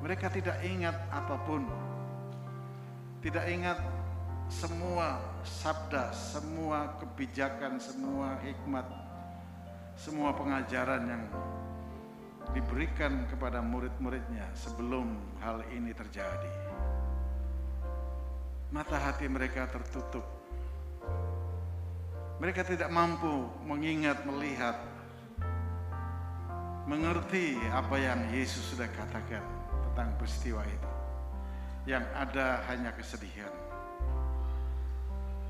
Mereka tidak ingat apapun, tidak ingat semua sabda, semua kebijakan, semua hikmat, semua pengajaran yang diberikan kepada murid-muridnya sebelum hal ini terjadi. Mata hati mereka tertutup. Mereka tidak mampu mengingat, melihat, mengerti apa yang Yesus sudah katakan tentang peristiwa itu. Yang ada hanya kesedihan,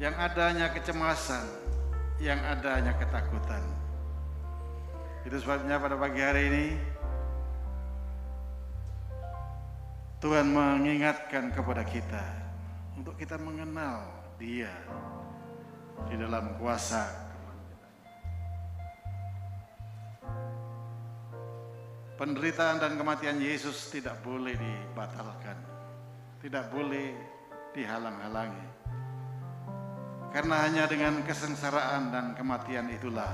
yang ada hanya kecemasan, yang ada hanya ketakutan. Itu sebabnya pada pagi hari ini Tuhan mengingatkan kepada kita untuk kita mengenal Dia di dalam kuasa. Penderitaan dan kematian Yesus tidak boleh dibatalkan, tidak boleh dihalang-halangi. Karena hanya dengan kesengsaraan dan kematian itulah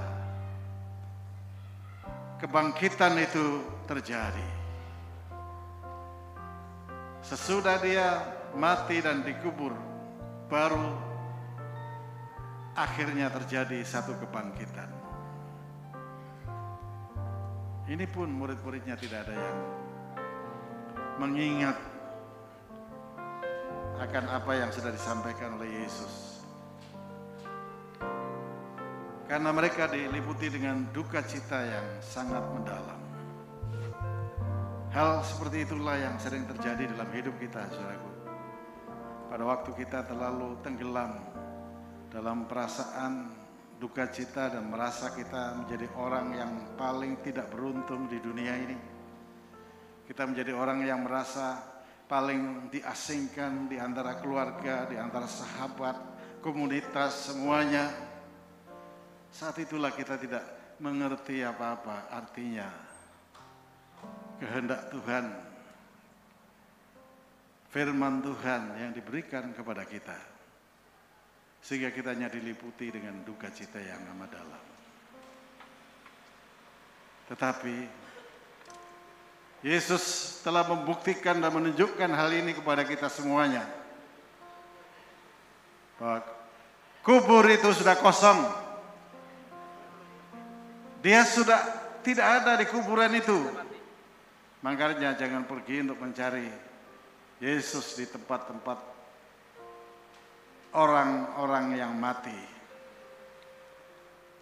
kebangkitan itu terjadi. Sesudah Dia mati dan dikubur, baru akhirnya terjadi satu kebangkitan. Ini pun murid-muridnya tidak ada yang mengingat akan apa yang sudah disampaikan oleh Yesus. Karena mereka diliputi dengan duka cita yang sangat mendalam. Hal seperti itulah yang sering terjadi dalam hidup kita, saudaraku. Pada waktu kita terlalu tenggelam dalam perasaan duka cita dan merasa kita menjadi orang yang paling tidak beruntung di dunia ini. Kita menjadi orang yang merasa paling diasingkan di antara keluarga, di antara sahabat, komunitas, semuanya. Saat itulah kita tidak mengerti apa-apa artinya kehendak Tuhan, firman Tuhan yang diberikan kepada kita. Sehingga kita hanya diliputi dengan duka cita yang amat dalam. Tetapi Yesus telah membuktikan dan menunjukkan hal ini kepada kita semuanya. Bahwa kubur itu sudah kosong. Dia sudah tidak ada di kuburan itu. Makanya jangan pergi untuk mencari Yesus di tempat-tempat orang-orang yang mati.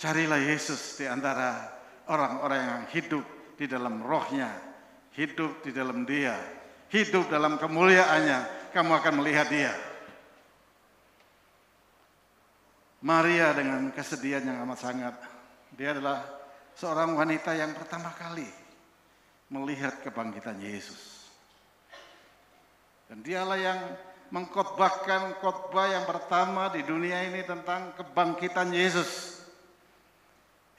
Carilah Yesus di antara orang-orang yang hidup di dalam rohnya, hidup di dalam Dia, hidup dalam kemuliaannya. Kamu akan melihat Dia. Maria dengan kesedihan yang amat sangat, dia adalah seorang wanita yang pertama kali melihat kebangkitan Yesus. Dan dialah yang mengkhotbahkan khotbah yang pertama di dunia ini tentang kebangkitan Yesus.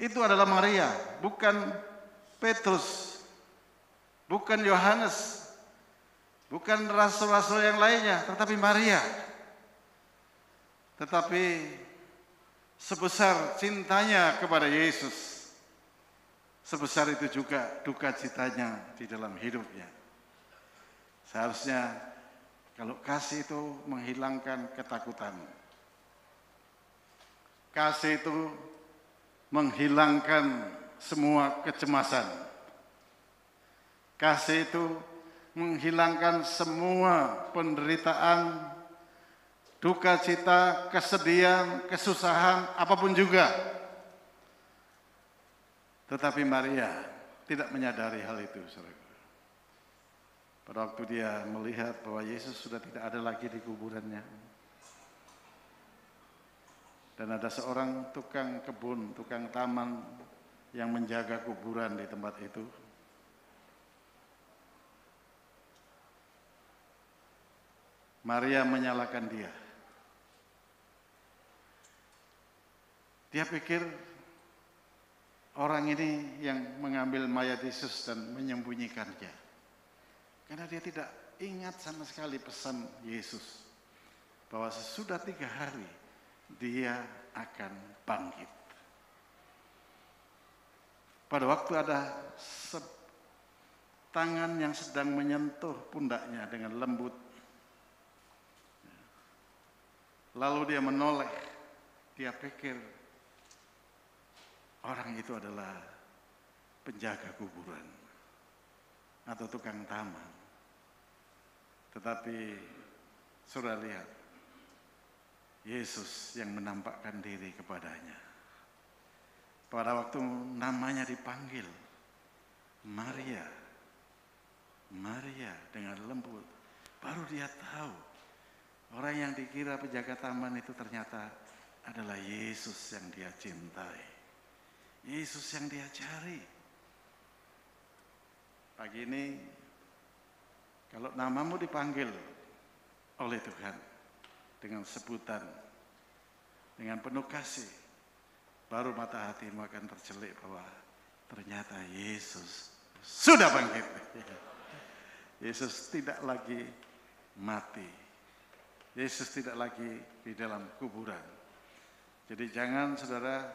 Itu adalah Maria, bukan Petrus, bukan Yohanes, bukan rasul-rasul yang lainnya, tetapi Maria. Tetapi sebesar cintanya kepada Yesus, sebesar itu juga duka citanya di dalam hidupnya. Seharusnya kalau kasih itu menghilangkan ketakutan, kasih itu menghilangkan semua kecemasan, kasih itu menghilangkan semua penderitaan, duka cita, kesedihan, kesusahan, apapun juga. Tetapi Maria tidak menyadari hal itu, saudara. Pada waktu dia melihat bahwa Yesus sudah tidak ada lagi di kuburannya. Dan ada seorang tukang kebun, tukang taman yang menjaga kuburan di tempat itu. Maria menyalahkan dia. Dia pikir orang ini yang mengambil mayat Yesus dan menyembunyikannya. Karena dia tidak ingat sama sekali pesan Yesus bahwa sesudah 3 hari dia akan bangkit. Pada waktu ada tangan yang sedang menyentuh pundaknya dengan lembut. Lalu dia menoleh, dia pikir orang itu adalah penjaga kuburan atau tukang taman. Tetapi saudara lihat, Yesus yang menampakkan diri kepadanya. Pada waktu namanya dipanggil, Maria, Maria dengan lembut, baru dia tahu orang yang dikira penjaga taman itu ternyata adalah Yesus yang dia cintai, Yesus yang dia cari. Pagi ini, kalau namamu dipanggil oleh Tuhan dengan sebutan, dengan penuh kasih, baru mata hatimu akan tercelik bahwa ternyata Yesus sudah bangkit. Yesus tidak lagi mati. Yesus tidak lagi di dalam kuburan. Jadi jangan saudara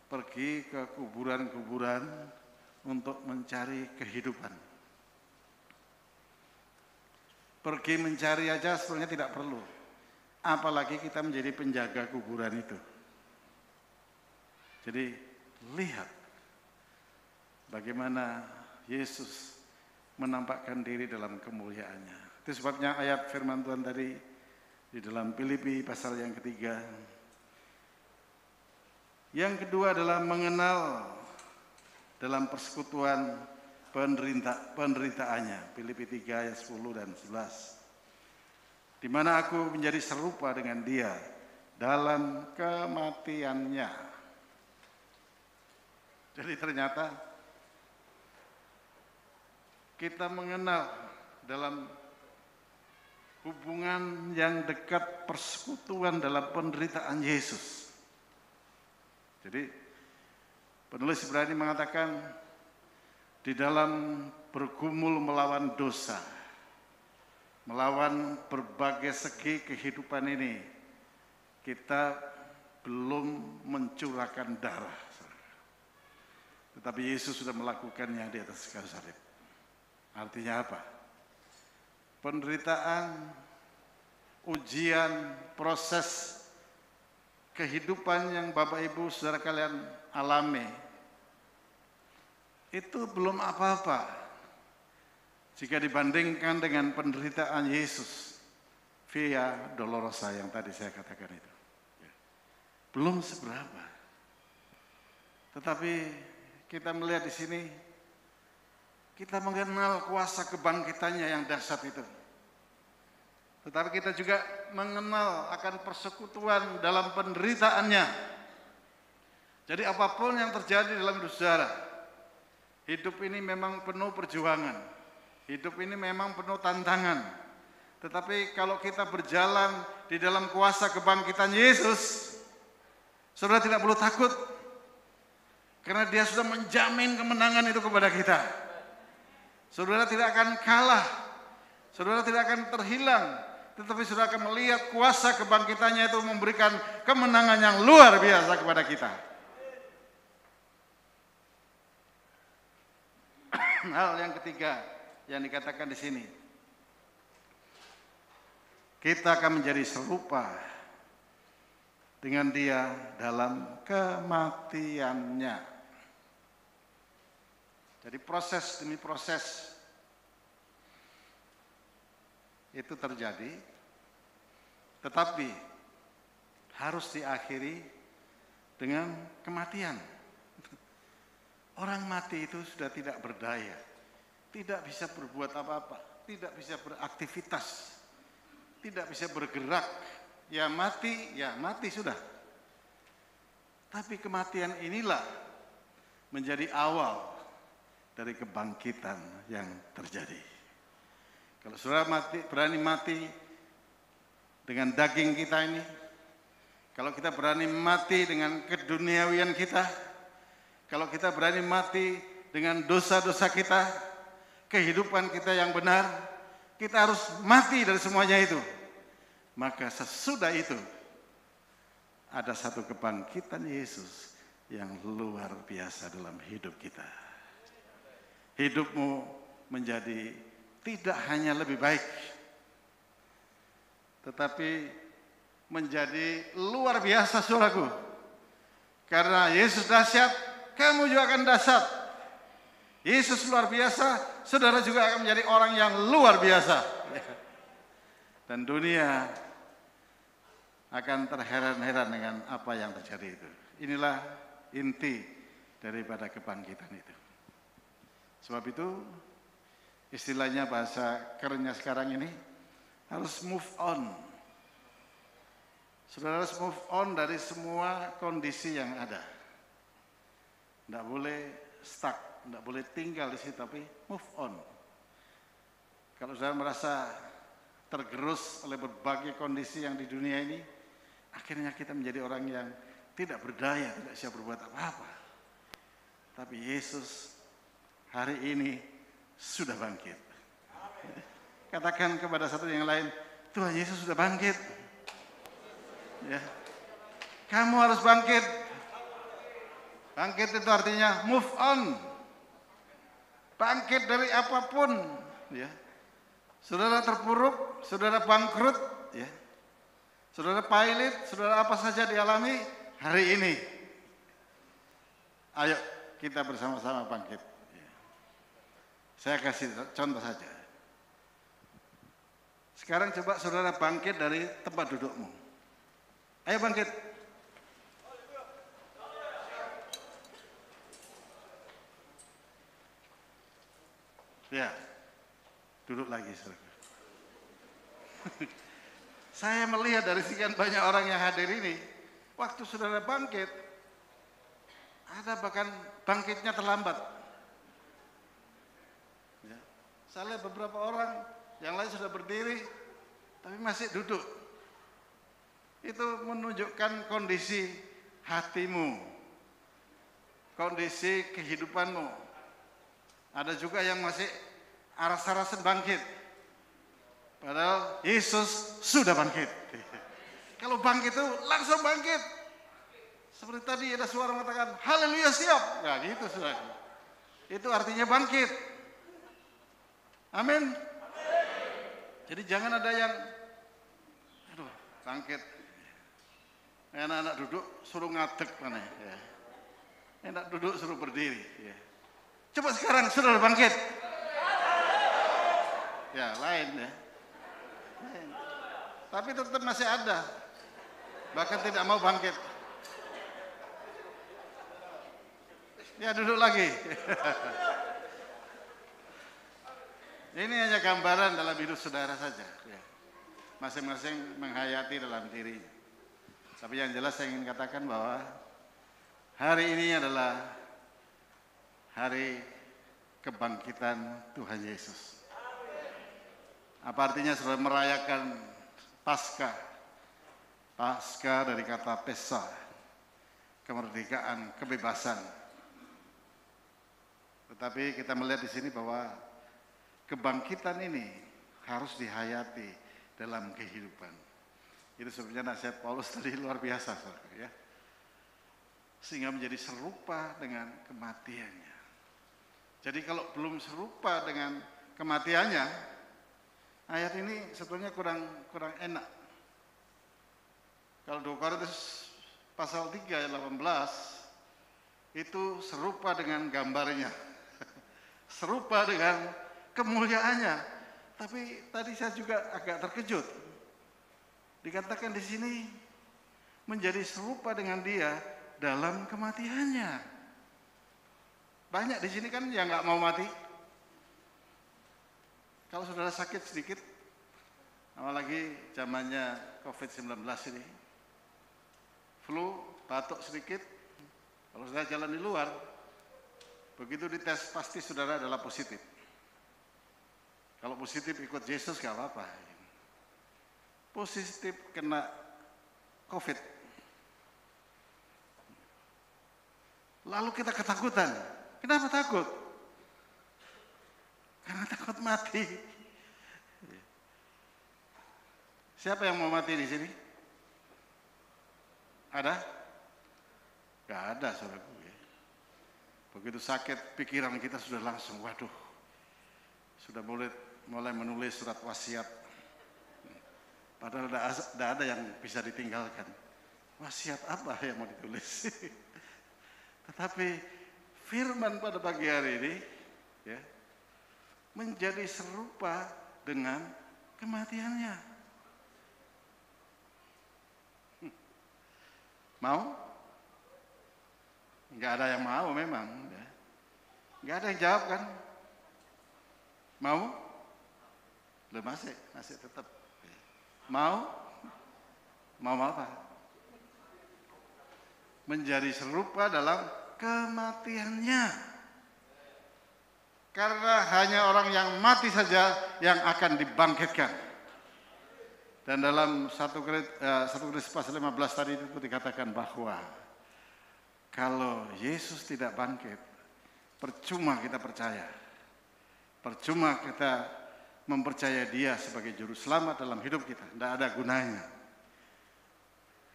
pergi ke kuburan-kuburan untuk mencari kehidupan. Pergi mencari aja sebenarnya tidak perlu. Apalagi kita menjadi penjaga kuburan itu. Jadi lihat bagaimana Yesus menampakkan diri dalam kemuliaannya. Itu sebabnya ayat firman Tuhan tadi di dalam Filipi pasal yang ketiga. Yang kedua adalah mengenal dalam persekutuan penderitaannya. Filipi 3 ayat 10 dan 11. Di mana aku menjadi serupa dengan dia dalam kematiannya. Jadi ternyata kita mengenal dalam hubungan yang dekat persekutuan dalam penderitaan Yesus. Jadi penulis Ibrani mengatakan di dalam bergumul melawan dosa, melawan berbagai segi kehidupan ini, kita belum mencurahkan darah. Tetapi Yesus sudah melakukannya di atas kayu salib. Artinya apa? Penderitaan, ujian, proses kehidupan yang Bapak Ibu saudara kalian alami, itu belum apa-apa jika dibandingkan dengan penderitaan Yesus via Dolorosa yang tadi saya katakan itu. Belum seberapa. Tetapi kita melihat di sini, kita mengenal kuasa kebangkitannya yang dahsyat itu. Tetapi kita juga mengenal akan persekutuan dalam penderitaannya. Jadi apapun yang terjadi dalam hidup saudara, hidup ini memang penuh perjuangan. Hidup ini memang penuh tantangan. Tetapi kalau kita berjalan di dalam kuasa kebangkitan Yesus, saudara tidak perlu takut. Karena dia sudah menjamin kemenangan itu kepada kita. Saudara tidak akan kalah. Saudara tidak akan terhilang. Tetapi saudara akan melihat kuasa kebangkitannya itu memberikan kemenangan yang luar biasa kepada kita. Hal yang ketiga yang dikatakan di sini. Kita akan menjadi serupa dengan dia dalam kematiannya. Jadi proses demi proses itu terjadi, tetapi harus diakhiri dengan kematian. Orang mati itu sudah tidak berdaya, tidak bisa berbuat apa-apa, tidak bisa beraktivitas, tidak bisa bergerak. Ya mati sudah. Tapi kematian inilah menjadi awal dari kebangkitan yang terjadi. Kalau saudara berani mati dengan daging kita ini, kalau kita berani mati dengan keduniawian kita, kalau kita berani mati dengan dosa-dosa kita, kehidupan kita yang benar, kita harus mati dari semuanya itu. Maka sesudah itu ada satu kebangkitan Yesus yang luar biasa dalam hidup kita. Hidupmu menjadi tidak hanya lebih baik, tetapi menjadi luar biasa, saudaraku. Karena Yesus dahsyat, kamu juga akan dahsyat. Yesus luar biasa, saudara juga akan menjadi orang yang luar biasa. Dan dunia akan terheran-heran dengan apa yang terjadi itu. Inilah inti daripada kebangkitan itu. Sebab itu, istilahnya bahasa kerennya sekarang ini, harus move on. Saudara harus move on dari semua kondisi yang ada. Tidak boleh stuck, tidak boleh tinggal di situ, tapi move on. Kalau saudara merasa tergerus oleh berbagai kondisi yang di dunia ini, akhirnya kita menjadi orang yang tidak berdaya, tidak siap berbuat apa-apa. Tapi Yesus hari ini sudah bangkit. Katakan kepada satu yang lain, Tuhan Yesus sudah bangkit. Ya. Kamu harus bangkit. Bangkit itu artinya move on. Bangkit dari apapun. Ya. Saudara terpuruk, saudara bangkrut, ya. Saudara pailit, saudara apa saja dialami hari ini. Ayo kita bersama-sama bangkit. Ya. Saya kasih contoh saja. Sekarang coba saudara bangkit dari tempat dudukmu. Ayo bangkit. Ya, duduk lagi saudara. Saya melihat dari sekian banyak orang yang hadir ini, waktu saudara bangkit, ada bahkan bangkitnya terlambat. Ya. Saya lihat beberapa orang, yang lain sudah berdiri, tapi masih duduk. Itu menunjukkan kondisi hatimu, kondisi kehidupanmu. Ada juga yang masih aras-arasan bangkit. Padahal Yesus sudah bangkit. Kalau bangkit itu langsung bangkit. Seperti tadi ada suara mengatakan, haleluya siap. Ya gitu saudara. Itu artinya bangkit. Amin. Jadi jangan ada yang, aduh bangkit. Anak-anak duduk suruh ngadeg mana ya. Enak duduk suruh berdiri. Ya. Coba sekarang saudara bangkit. Ya lain ya. Lain. Tapi tetap masih ada. Bahkan tidak mau bangkit. Ya duduk lagi. Ini hanya gambaran dalam hidup saudara saja. Ya. Masing-masing menghayati dalam dirinya. Tapi yang jelas saya ingin katakan bahwa hari ini adalah hari kebangkitan Tuhan Yesus. Apa artinya saudara merayakan Paskah? Paskah dari kata Pesa, kemerdekaan, kebebasan. Tetapi kita melihat di sini bahwa kebangkitan ini harus dihayati dalam kehidupan. Itu sebenarnya nasihat Paulus tadi luar biasa, saudara, ya. Sehingga menjadi serupa dengan kematiannya. Jadi kalau belum serupa dengan kematiannya, ayat ini sebetulnya kurang enak. Kalau 2 Korintus pasal 3 ayat 18 itu serupa dengan gambarnya. Serupa dengan kemuliaannya. Tapi tadi saya juga agak terkejut. Dikatakan di sini menjadi serupa dengan dia dalam kematiannya. Banyak di sini kan yang nggak mau mati. Kalau saudara sakit sedikit, apalagi zamannya COVID-19 ini, flu, batuk sedikit, kalau saudara jalan di luar, begitu dites pasti saudara adalah positif. Kalau positif ikut Yesus gak apa-apa. Positif kena COVID. Lalu kita ketakutan. Kenapa takut? Karena takut mati. Siapa yang mau mati di sini? Ada? Gak ada, saudaraku. Begitu sakit, pikiran kita sudah langsung, waduh, sudah mulai menulis surat wasiat. Padahal tidak ada yang bisa ditinggalkan. Wasiat apa yang mau ditulis? Tetapi firman pada pagi hari ini ya, menjadi serupa dengan kematiannya. Mau? Enggak ada yang mau memang. Enggak ada yang jawab kan? Mau? Belum masih tetap. Mau? Mau apa? Menjadi serupa dalam kematiannya. Karena hanya orang yang mati saja yang akan dibangkitkan. Dan dalam 1 Korintus pasal 15 tadi itu dikatakan bahwa kalau Yesus tidak bangkit, percuma kita percaya. Percuma kita mempercayai Dia sebagai juru selamat dalam hidup kita. Tidak ada gunanya.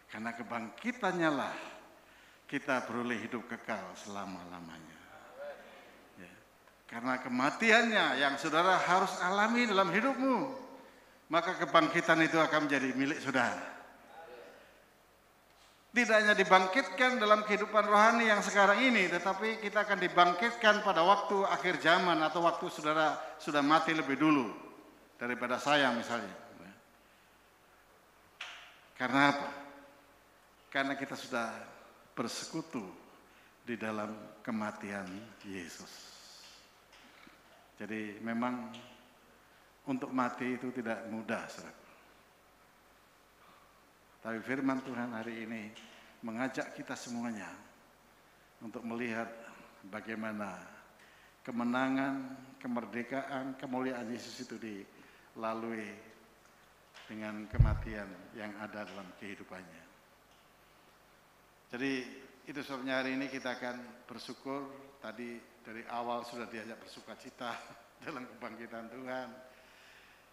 Karena kebangkitannya lah kita beroleh hidup kekal selama-lamanya. Ya. Karena kematiannya yang saudara harus alami dalam hidupmu, maka kebangkitan itu akan menjadi milik saudara. Tidak hanya dibangkitkan dalam kehidupan rohani yang sekarang ini, tetapi kita akan dibangkitkan pada waktu akhir zaman atau waktu saudara sudah mati lebih dulu daripada saya misalnya. Karena apa? Karena kita sudah bersekutu di dalam kematian Yesus. Jadi memang untuk mati itu tidak mudah, saudara. Tapi firman Tuhan hari ini mengajak kita semuanya untuk melihat bagaimana kemenangan, kemerdekaan, kemuliaan Yesus itu dilalui dengan kematian yang ada dalam kehidupannya. Jadi itu sebabnya hari ini kita akan bersyukur. Tadi dari awal sudah diajak bersukacita dalam kebangkitan Tuhan.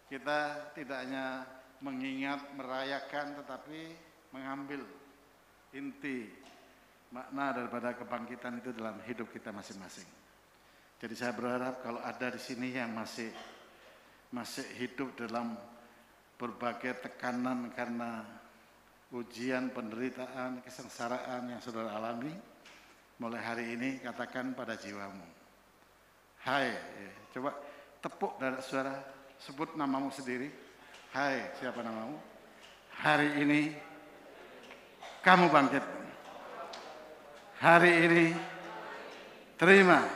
Kita tidak hanya mengingat, merayakan, tetapi mengambil inti makna daripada kebangkitan itu dalam hidup kita masing-masing. Jadi saya berharap kalau ada di sini yang masih hidup dalam berbagai tekanan karena ujian, penderitaan, kesengsaraan yang saudara alami, mulai hari ini katakan pada jiwamu, hai, coba tepuk dada saudara, sebut namamu sendiri. Hai, siapa namamu? Hari ini kamu bangkit. Hari ini terima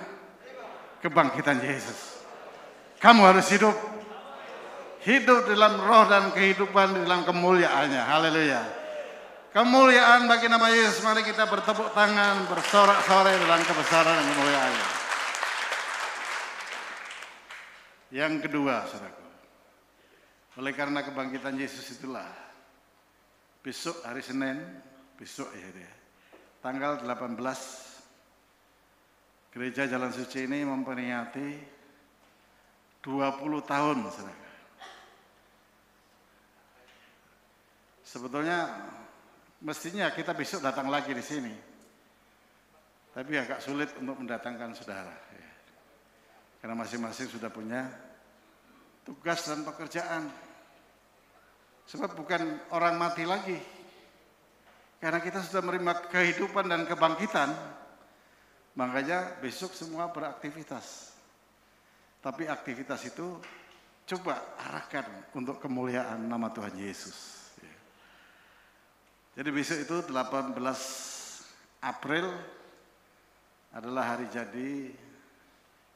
kebangkitan Yesus. Kamu harus hidup dalam roh dan kehidupan dalam kemuliaannya. Haleluya. Kemuliaan bagi nama Yesus. Mari kita bertepuk tangan, bersorak-sorai dalam kebesaran dan kemuliaannya. Yang kedua, saudaraku, oleh karena kebangkitan Yesus itulah besok hari Senin, besok ya dia, tanggal 18, Gereja Jalan Suci ini memperingati 20 tahun, saudara. Sebetulnya mestinya kita besok datang lagi di sini, tapi agak sulit untuk mendatangkan saudara, ya. Karena masing-masing sudah punya tugas dan pekerjaan. Sebab bukan orang mati lagi, karena kita sudah menerima kehidupan dan kebangkitan, makanya besok semua beraktivitas. Tapi aktivitas itu coba arahkan untuk kemuliaan nama Tuhan Yesus. Jadi besok itu 18 April adalah hari jadi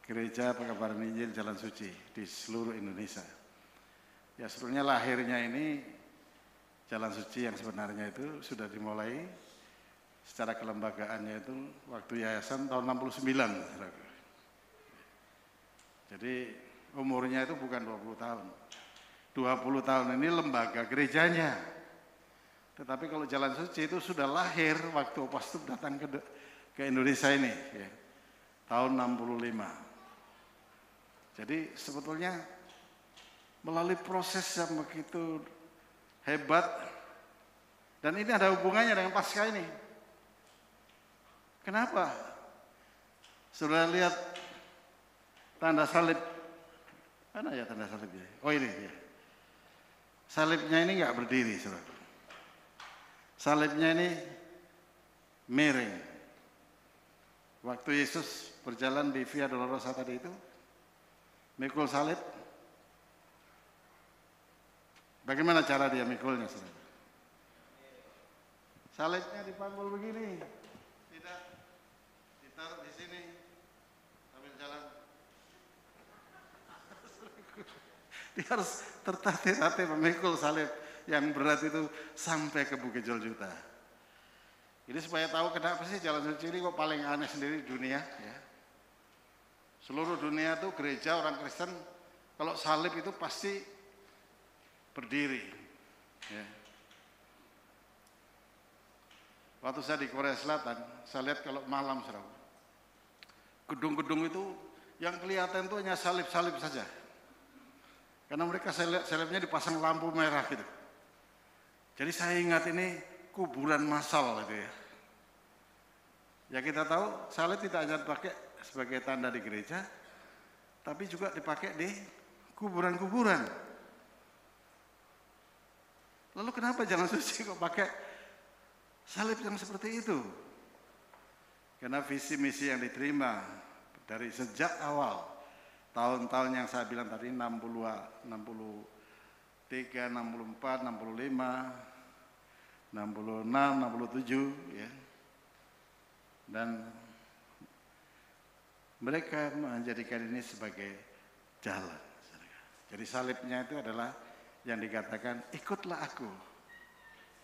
Gereja Pekabaran Injil Jalan Suci di seluruh Indonesia. Ya sebetulnya lahirnya ini Jalan Suci yang sebenarnya itu sudah dimulai secara kelembagaannya itu waktu yayasan tahun 69. Jadi umurnya itu bukan 20 tahun. 20 tahun ini lembaga gerejanya. Tetapi kalau Jalan Suci itu sudah lahir waktu Apostul datang ke Indonesia ini, ya, tahun 65. Jadi sebetulnya melalui proses yang begitu hebat, dan ini ada hubungannya dengan Paskah ini. Kenapa? Sudah lihat tanda salib Mana ya tanda salibnya? Oh ini ya. Salibnya ini nggak berdiri, saudara. Salibnya ini miring. Waktu Yesus berjalan di Via Dolorosa tadi itu, mikul salib. Bagaimana cara dia mikulnya, saudara? Salibnya dipanggul begini, tidak ditaruh di sini sambil jalan. Dia harus tertatih-tatih memikul salib yang berat itu sampai ke Bukit Joljuta. Ini supaya tahu kenapa sih Jalan Suci ini kok paling aneh sendiri di dunia. Ya. Seluruh dunia tuh gereja orang Kristen kalau salib itu pasti berdiri. Ya. Waktu saya di Korea Selatan, saya lihat kalau malam gedung-gedung itu yang kelihatan tuh hanya salib-salib saja. Karena mereka salibnya dipasang lampu merah gitu. Jadi saya ingat ini kuburan massal gitu ya. Ya kita tahu salib tidak hanya dipakai sebagai tanda di gereja, tapi juga dipakai di kuburan-kuburan. Lalu kenapa Jalan Suci kok pakai salib yang seperti itu? Karena visi misi yang diterima dari sejak awal, tahun-tahun yang saya bilang tadi 63, 64, 65, 66, 67 ya. Dan mereka menjadikan ini sebagai jalan. Jadi salibnya itu adalah yang dikatakan ikutlah aku,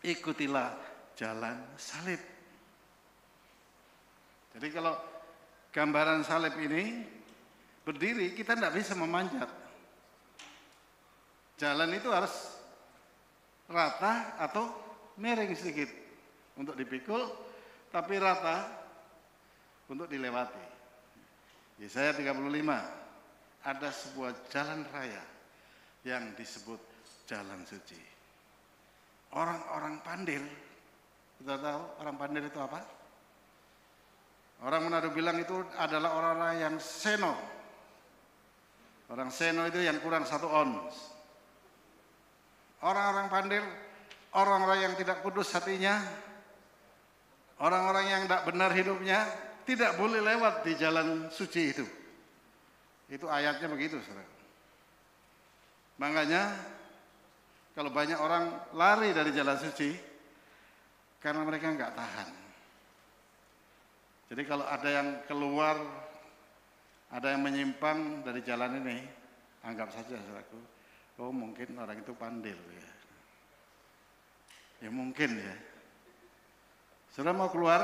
ikutilah jalan salib. Jadi kalau gambaran salib ini berdiri, kita tidak bisa memanjat. Jalan itu harus rata atau miring sedikit untuk dipikul, tapi rata untuk dilewati. Yesaya 35, ada sebuah jalan raya yang disebut Jalan Suci. Orang-orang Pandil, kita tahu orang Pandil itu apa? Orang Manado bilang itu adalah orang-orang yang seno. Orang seno itu yang kurang 1 ons. Orang-orang Pandil, orang-orang yang tidak kudus hatinya, orang-orang yang tidak benar hidupnya, tidak boleh lewat di jalan suci itu. Itu ayatnya begitu, saudara. Makanya kalau banyak orang lari dari jalan suci karena mereka nggak tahan. Jadi kalau ada yang keluar, ada yang menyimpang dari jalan ini, anggap saja, saudaraku, oh mungkin orang itu pandil ya. Ya mungkin ya. Saudara mau keluar,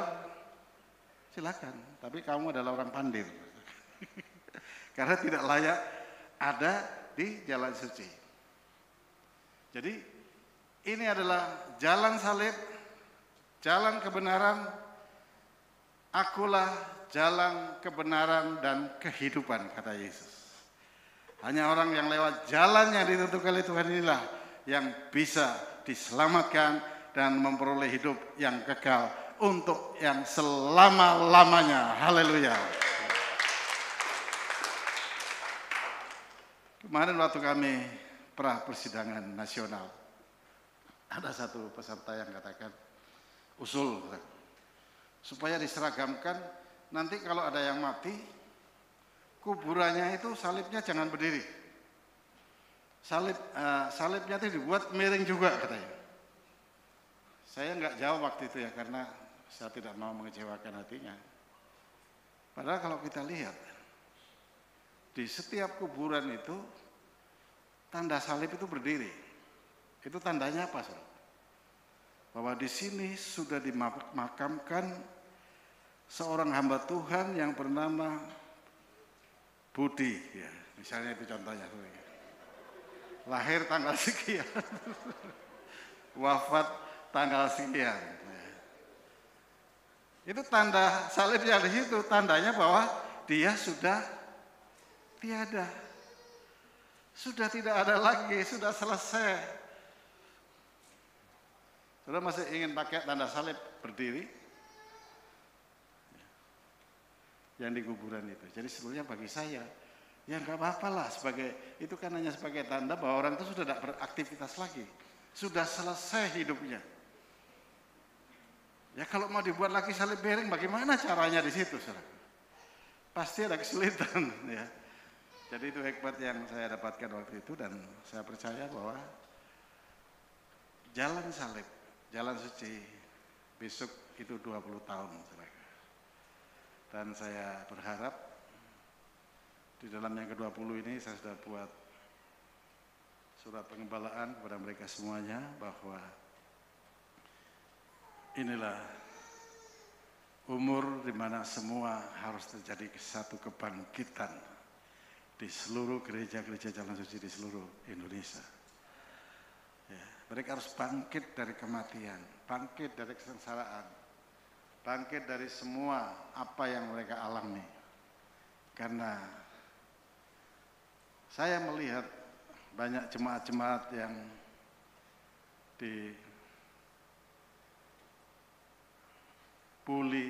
silakan, tapi kamu adalah orang pandil. Karena tidak layak ada di jalan suci. Jadi ini adalah jalan salib, jalan kebenaran, akulah jalan kebenaran dan kehidupan, kata Yesus. Hanya orang yang lewat jalan yang ditentukan oleh Tuhan inilah yang bisa diselamatkan dan memperoleh hidup yang kekal untuk yang selama-lamanya. Haleluya. Kemarin waktu kami pra persidangan nasional, ada satu peserta yang katakan, usul supaya diseragamkan, nanti kalau ada yang mati, kuburannya itu salibnya jangan berdiri. Salibnya itu dibuat miring juga, katanya. Saya nggak jawab waktu itu ya, karena saya tidak mau mengecewakan hatinya. Padahal kalau kita lihat, di setiap kuburan itu, tanda salib itu berdiri. Itu tandanya apa, saudara? Bahwa di sini sudah dimakamkan seorang hamba Tuhan yang bernama Budi, ya, misalnya itu contohnya. Lahir tanggal sekian, wafat tanggal sekian. Itu tanda salib yang di situ, tandanya bahwa dia sudah tiada, sudah tidak ada lagi, sudah selesai. Saudara masih ingin pakai tanda salib berdiri yang di kuburan itu. Jadi sebenarnya bagi saya Ya nggak apa-apa lah, itu kan hanya sebagai tanda bahwa orang itu sudah tidak beraktivitas lagi, sudah selesai hidupnya. Ya kalau mau dibuat lagi salib bering, bagaimana caranya di situ, saudara? Pasti ada kesulitan, ya. Jadi itu hikmat yang saya dapatkan waktu itu, dan saya percaya bahwa jalan salib, jalan suci besok itu 20 tahun, saudara. Dan saya berharap di dalam yang ke-20 ini saya sudah buat surat pengembalaan kepada mereka semuanya bahwa inilah umur di mana semua harus terjadi satu kebangkitan di seluruh gereja-gereja jalan suci di seluruh Indonesia. Ya, mereka harus bangkit dari kematian, bangkit dari kesengsaraan, bangkit dari semua apa yang mereka alami. Karena saya melihat banyak jemaat-jemaat yang dibully,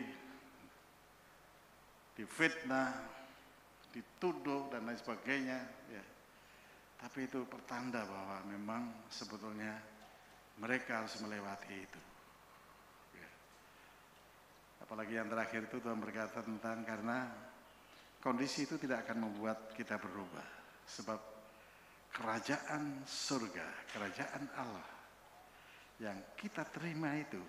difitnah, dituduh dan lain sebagainya, ya. Tapi itu pertanda bahwa memang sebetulnya mereka harus melewati itu. Ya. Apalagi yang terakhir itu Tuhan berkata tentang karena kondisi itu tidak akan membuat kita berubah, sebab kerajaan surga, kerajaan Allah yang kita terima itu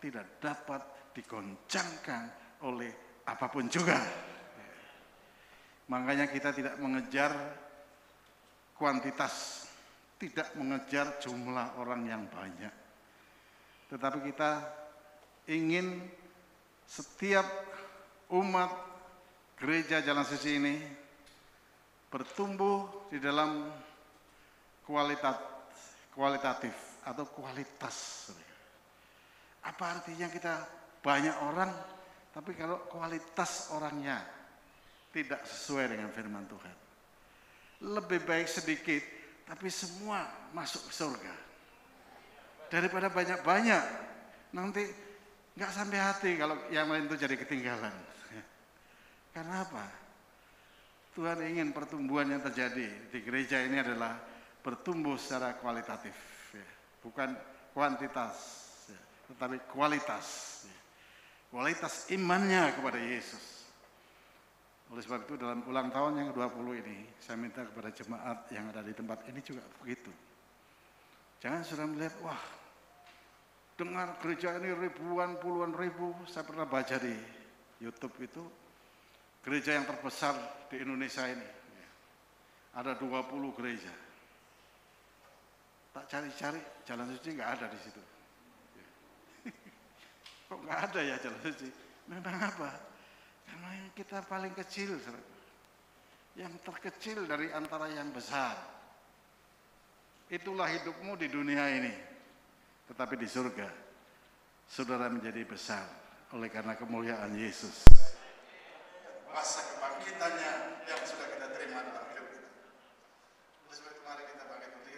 tidak dapat digoncangkan oleh apapun juga. Makanya kita tidak mengejar kuantitas, tidak mengejar jumlah orang yang banyak, tetapi kita ingin setiap umat gereja Jalan Suci ini bertumbuh di dalam kualitatif atau kualitas. Apa artinya kita banyak orang, tapi kalau kualitas orangnya tidak sesuai dengan firman Tuhan. Lebih baik sedikit, tapi semua masuk ke surga. Daripada banyak-banyak, nanti nggak sampai hati kalau yang lain itu jadi ketinggalan. Karena apa? Tuhan ingin pertumbuhan yang terjadi di gereja ini adalah bertumbuh secara kualitatif, ya. Bukan kuantitas, ya, tetapi kualitas, ya. Kualitas imannya kepada Yesus. Oleh sebab itu dalam ulang tahun yang ke-20 ini, saya minta kepada jemaat yang ada di tempat ini juga begitu. Jangan sudah melihat, wah, dengar gereja ini ribuan, puluhan ribu. Saya pernah baca di YouTube itu, gereja yang terbesar di Indonesia ini, ada 20 gereja. Tak cari-cari, Jalan Suci nggak ada di situ. Kok nggak ada ya Jalan Suci? Memang apa? Karena yang kita paling kecil, yang terkecil dari antara yang besar. Itulah hidupmu di dunia ini. Tetapi di surga, saudara menjadi besar oleh karena kemuliaan Yesus.